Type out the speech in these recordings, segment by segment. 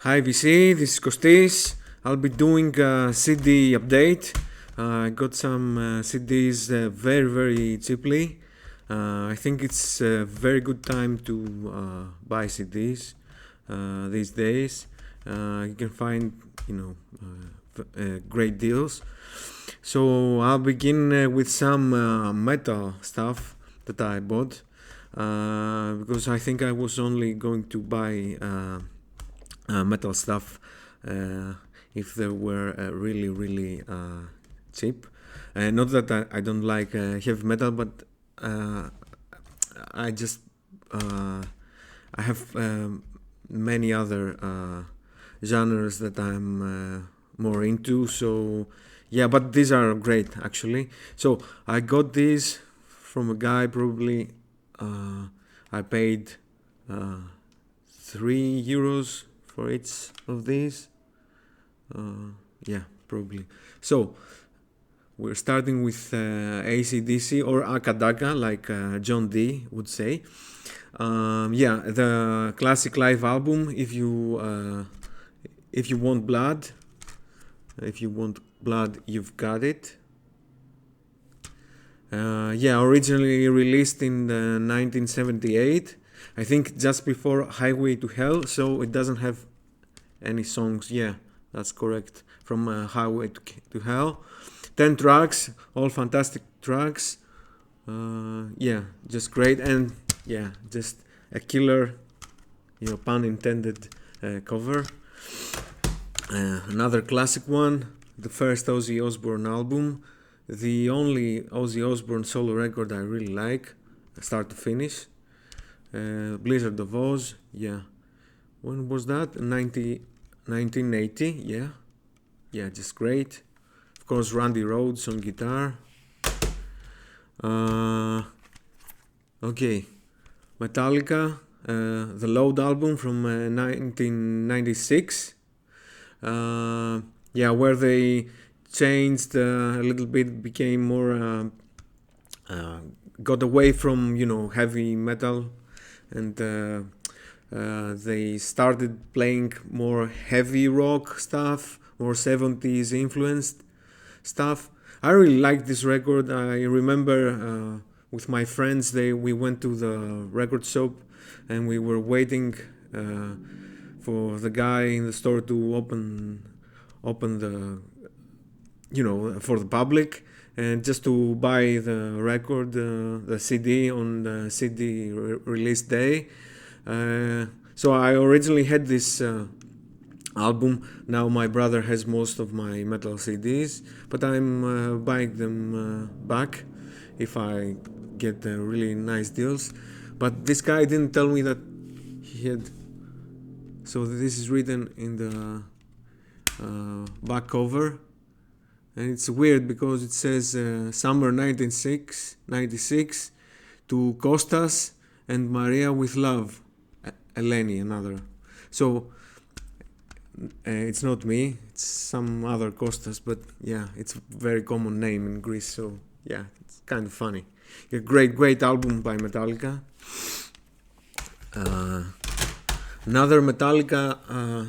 Hi VC, this is Kostis. I'll be doing a CD update. I got some CDs very cheaply. I think it's a very good time to buy CDs these days. You can find, great deals. So I'll begin with some metal stuff that I bought because I think I was only going to buy metal stuff if they were really cheap. Not that I don't like heavy metal, but I just I have many other genres that I'm more into. So yeah, but these are great actually. So I got these from a guy. Probably I paid €3 for each of these. Yeah, probably. So we're starting with AC/DC or Akadaka, like John D would say. Yeah, the classic live album. If you want blood, you've got it. Yeah, originally released in 1978. I think just before Highway to Hell, so it doesn't have any songs. Yeah, that's correct. From Highway to Hell. 10 tracks, all fantastic tracks. Yeah, just great. And yeah, just a killer, pun intended, cover. Another classic one, the first Ozzy Osbourne album. The only Ozzy Osbourne solo record I really like, start to finish. Blizzard of Oz, yeah. When was that? 1980, yeah. Yeah, just great. Of course, Randy Rhoads on guitar. Okay, Metallica, the Load album from 1996. Yeah, where they changed a little bit, became more, got away from heavy metal, and they started playing more heavy rock stuff, more 70s influenced stuff. I really liked this record. I remember with my friends, we went to the record shop and we were waiting for the guy in the store to open the, for the public, and just to buy the record, the CD on the CD release day. So I originally had this album. Now my brother has most of my metal CDs, but I'm buying them back if I get really nice deals. But this guy didn't tell me that he had. So this is written in the back cover, and it's weird because it says summer 1996 to Kostas and Maria with love, Eleni, another. So it's not me, it's some other Kostas, but yeah, it's a very common name in Greece, so yeah, it's kind of funny. A great album by Metallica. Another Metallica,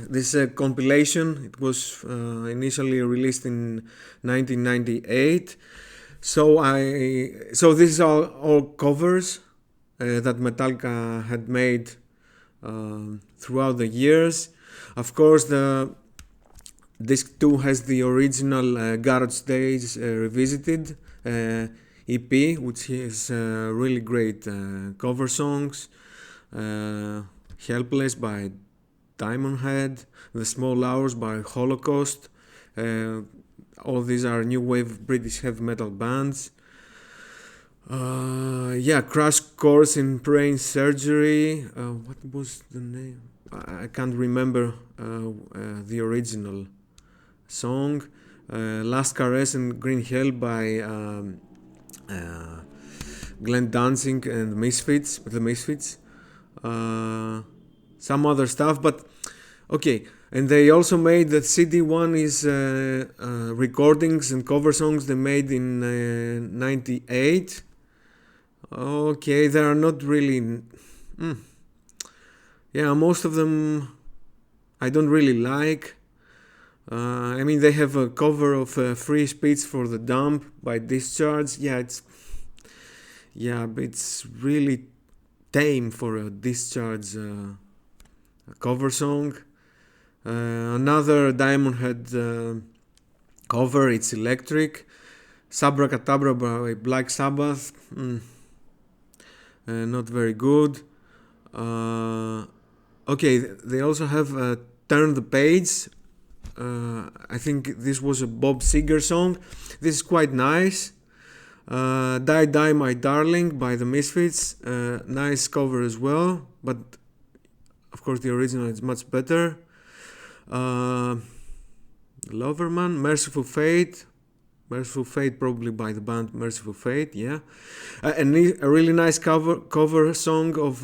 this is a compilation. It was initially released in 1998. So this is all covers that Metallica had made throughout the years. Of course, the disc 2 has the original Garage Days Revisited EP, which is really great cover songs. Helpless by Diamond Head, The Small Hours by Holocaust. All these are new wave British heavy metal bands. Yeah, Crash Course in Brain Surgery. What was the name? I can't remember the original song. Last Caress and Green Hell by Glenn Danzig and the Misfits. Some other stuff, but okay. And they also made the CD one is recordings and cover songs they made in 98. Okay, they are not really. Yeah, most of them I don't really like. I mean, they have a cover of Free Speech for the Dump by Discharge. But it's really tame for a Discharge cover song. Another Diamond Head cover, it's Electric. Sabracadabra by Black Sabbath, not very good. Okay, they also have Turn the Page. I think this was a Bob Seger song. This is quite nice. Die Die My Darling by the Misfits, nice cover as well, but of course the original is much better. Loverman, Merciful Fate probably by the band Merciful Fate, yeah. And a really nice cover song of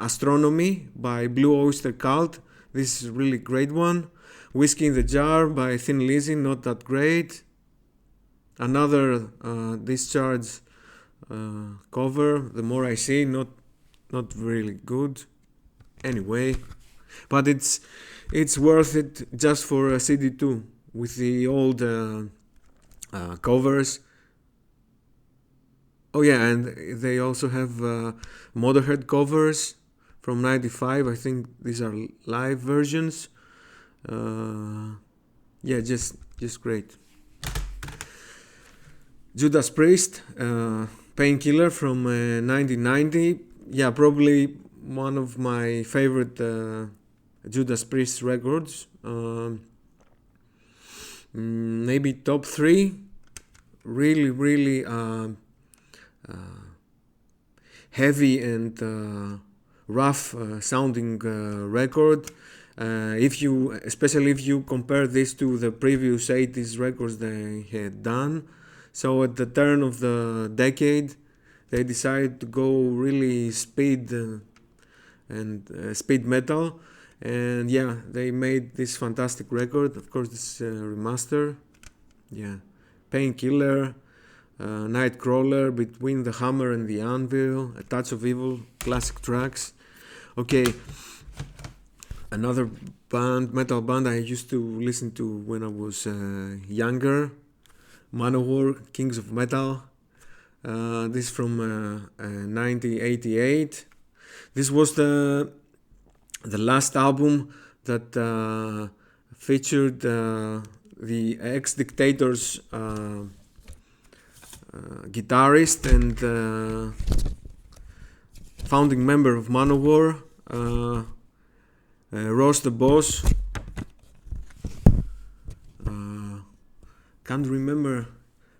Astronomy by Blue Oyster Cult. This is a really great one. Whiskey in the Jar by Thin Lizzy, not that great. Another Discharge cover, The More I See, not really good. Anyway, but it's worth it just for a CD2 with the old covers. Oh yeah, and they also have Motorhead covers from '95. I think these are live versions. Just great. Judas Priest, Painkiller from 1990. Yeah, probably one of my favorite Judas Priest records. Maybe top 3. Really heavy and rough sounding record. Especially if you compare this to the previous 80s records they had done. So at the turn of the decade, they decided to go really speed metal, and yeah, they made this fantastic record. Of course, this remaster, yeah, Painkiller, Nightcrawler, Between the Hammer and the Anvil, A Touch of Evil, classic tracks. Okay, another metal band I used to listen to when I was younger. Manowar, Kings of Metal. This is from 1988. This was the last album that featured the ex-Dictators guitarist and founding member of Manowar, Ross the Boss. Can't remember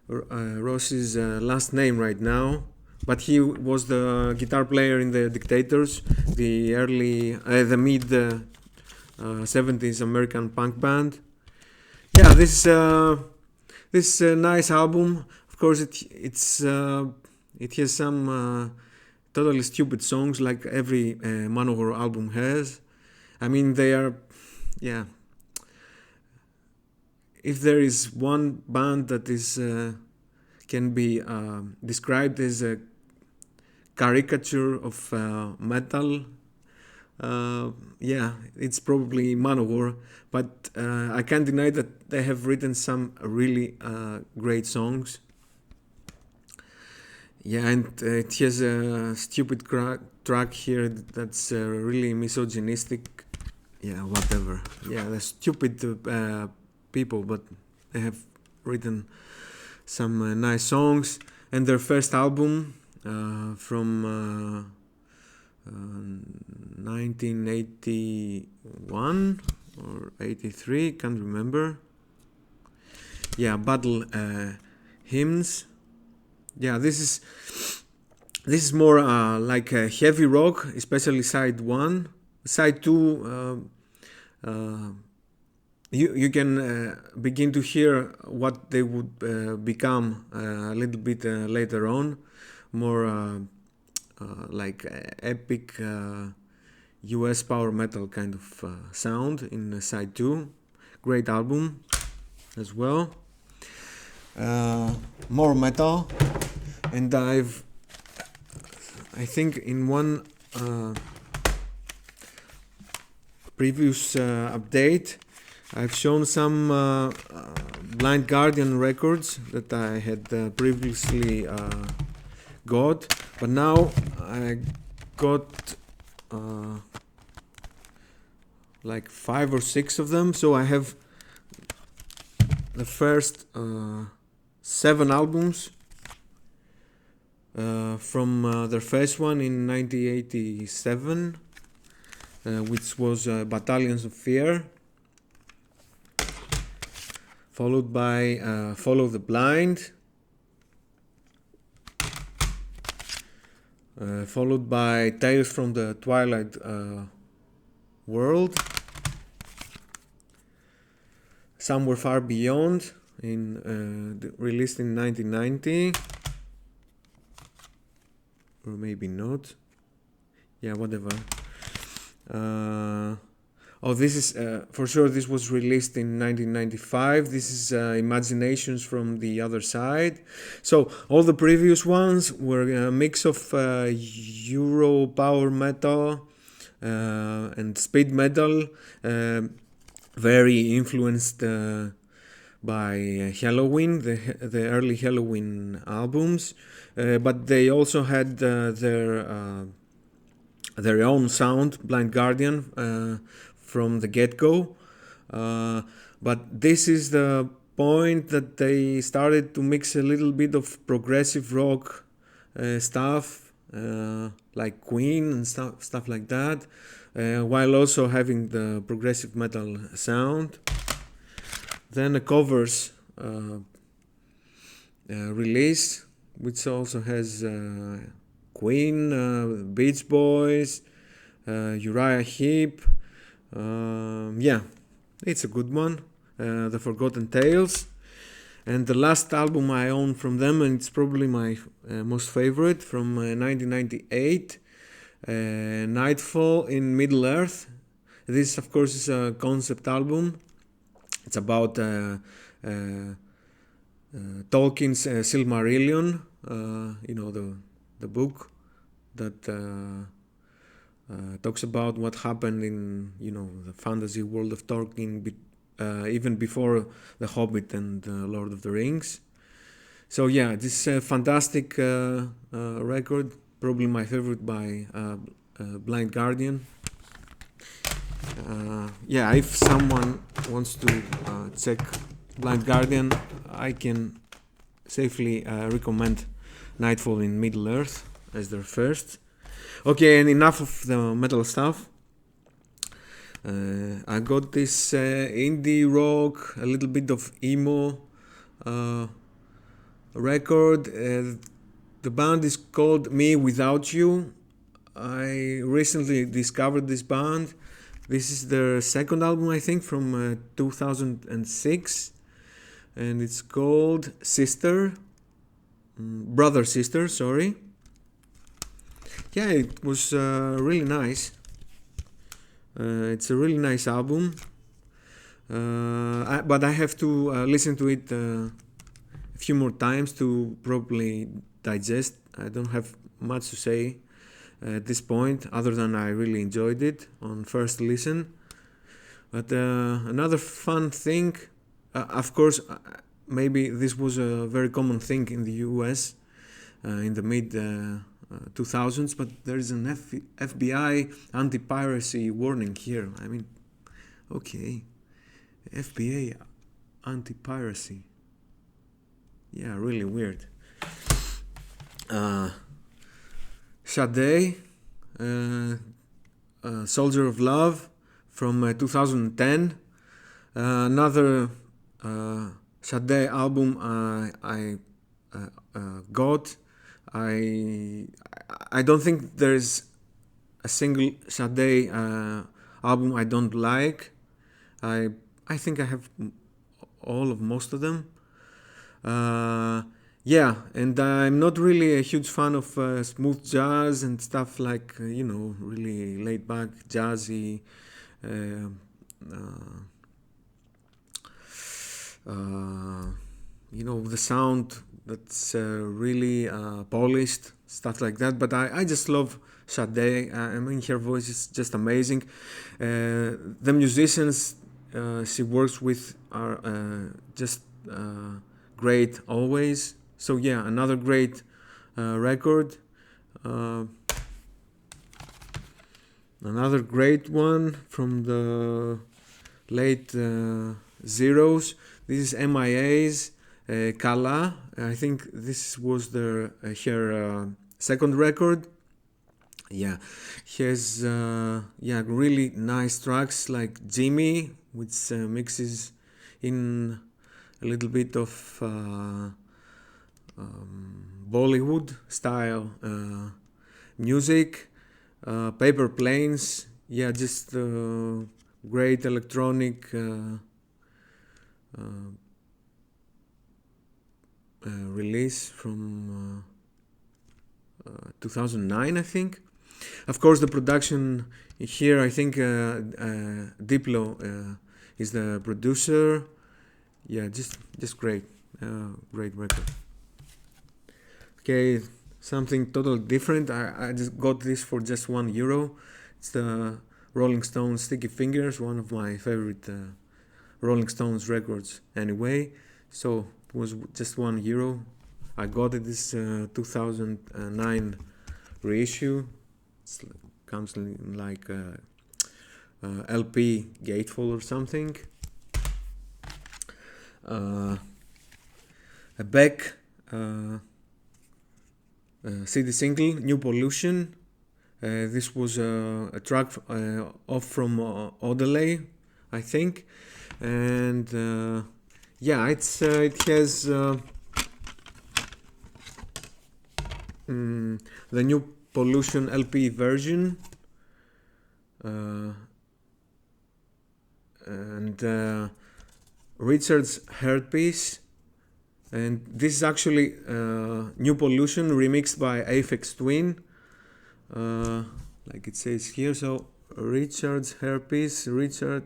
Ross's last name right now, but he was the guitar player in the Dictators, the mid 70s American punk band. Yeah, this is a nice album. Of course, it has some totally stupid songs like every Manowar album has. I mean, they are, yeah. If there is one band that is can be described as a caricature of metal, it's probably Manowar. But I can't deny that they have written some really great songs. Yeah, and it has a stupid track here that's really misogynistic. Yeah, whatever. Yeah, the stupid people, but they have written some nice songs. And their first album from 1981 or 83, can't remember. Yeah, Battle Hymns. Yeah, this is more like a heavy rock, especially side 1. Side 2, you can begin to hear what they would become a little bit later on, more like epic US power metal kind of sound in side 2. Great album as well. More metal, and I think in one previous update, I've shown some Blind Guardian records that I had previously got, but now I got like 5 or 6 of them. So I have the first 7 albums from their first one in 1987, which was Battalions of Fear, followed by Follow the Blind, followed by Tales from the Twilight World, Somewhere Far Beyond, released in 1990, or maybe not. Yeah, whatever. This is for sure. This was released in 1995. This is Imaginations from the Other Side. So all the previous ones were a mix of Euro power metal and speed metal, very influenced by Halloween, the early Halloween albums, but they also had their own sound, Blind Guardian, from the get-go. But this is the point that they started to mix a little bit of progressive rock stuff, like Queen and stuff like that, while also having the progressive metal sound. Then a covers release, which also has Queen, Beach Boys, Uriah Heep. Yeah, it's a good one. The Forgotten Tales. And the last album I own from them, and it's probably my most favorite, from 1998, Nightfall in Middle Earth. This, of course, is a concept album. It's about Tolkien's Silmarillion, the book that talks about what happened in the fantasy world of Tolkien, even before The Hobbit and Lord of the Rings. So yeah, this is a fantastic record, probably my favorite by Blind Guardian. If someone wants to check Blind Guardian, I can safely recommend Nightfall in Middle Earth as their first. Okay, and enough of the metal stuff. I got this indie rock, a little bit of emo record. The band is called Me Without You. I recently discovered this band. This is their second album, I think, from 2006, and it's called Brother Sister, sorry. Yeah, it was really nice. It's a really nice album, but I have to listen to it a few more times to properly digest. I don't have much to say at this point, other than I really enjoyed it on first listen. But another fun thing, of course, maybe this was a very common thing in the US in the mid 2000s, but there is an FBI anti-piracy warning here. I mean, okay, FBI anti-piracy. Yeah, really weird. Sade, Soldier of Love from 2010. Another Sade album I got. I don't think there's a single Sade album I don't like. I think I have most of them. Yeah, and I'm not really a huge fan of smooth jazz and stuff like, really laid back, jazzy, the sound that's really polished, stuff like that. But I just love Sade. I mean, her voice is just amazing. The musicians she works with are just great always. So yeah, another great record. Uh, Another great one from the late zeros. This is MIA's Kala. I think this was their her second record. Yeah, he has really nice tracks like Jimmy, which mixes in a little bit of Bollywood style music. Paper Planes, yeah, just great electronic release from 2009, I think. Of course, the production here, I think Diplo is the producer. Yeah, just great, great record. Okay, something totally different. I just got this for just €1. It's the Rolling Stones Sticky Fingers, one of my favorite Rolling Stones records anyway. So it was just €1. I got it this 2009 reissue. It comes in like LP gatefold or something. A Beck CD single, New Pollution. This was a track off from Odelay, I think, and yeah, it has the New Pollution LP version, and Richard's Heartpiece. And this is actually New Pollution remixed by Aphex Twin, like it says here. So Richard's Hairpiece, Richard,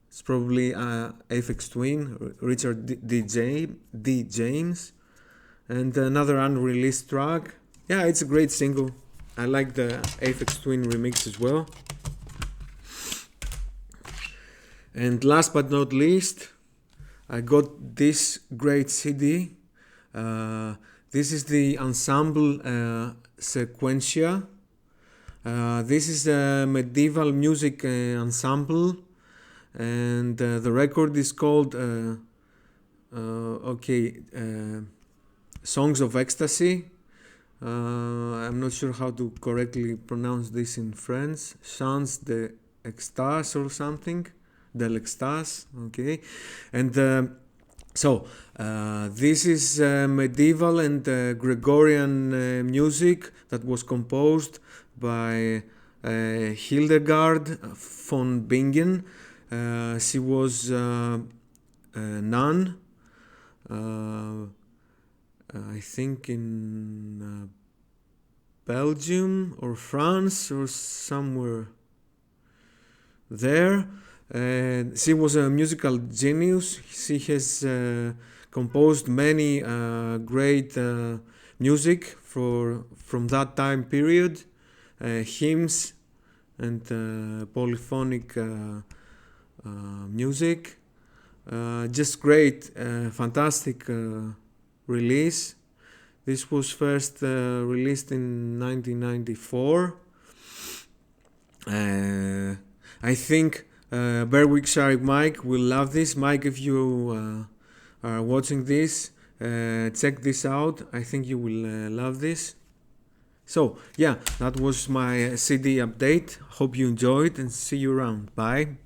it's probably Aphex Twin, Richard D. James, and another unreleased track. Yeah, it's a great single. I like the Aphex Twin remix as well. And last but not least, I got this great CD. This is the Ensemble Sequentia. This is a medieval music ensemble, and the record is called Songs of Ecstasy. I'm not sure how to correctly pronounce this in French. Chants d'Extase or something. De l'Extase, okay. And this is medieval and Gregorian music that was composed by Hildegard von Bingen. She was a nun, I think in Belgium or France or somewhere there. She was a musical genius. She has composed many great music from that time period, hymns and polyphonic music. Just great, fantastic release. This was first released in 1994. I think Berwickshire Mike will love this. Mike, if you are watching this, check this out. I think you will love this. So yeah, that was my CD update. Hope you enjoyed and see you around. Bye.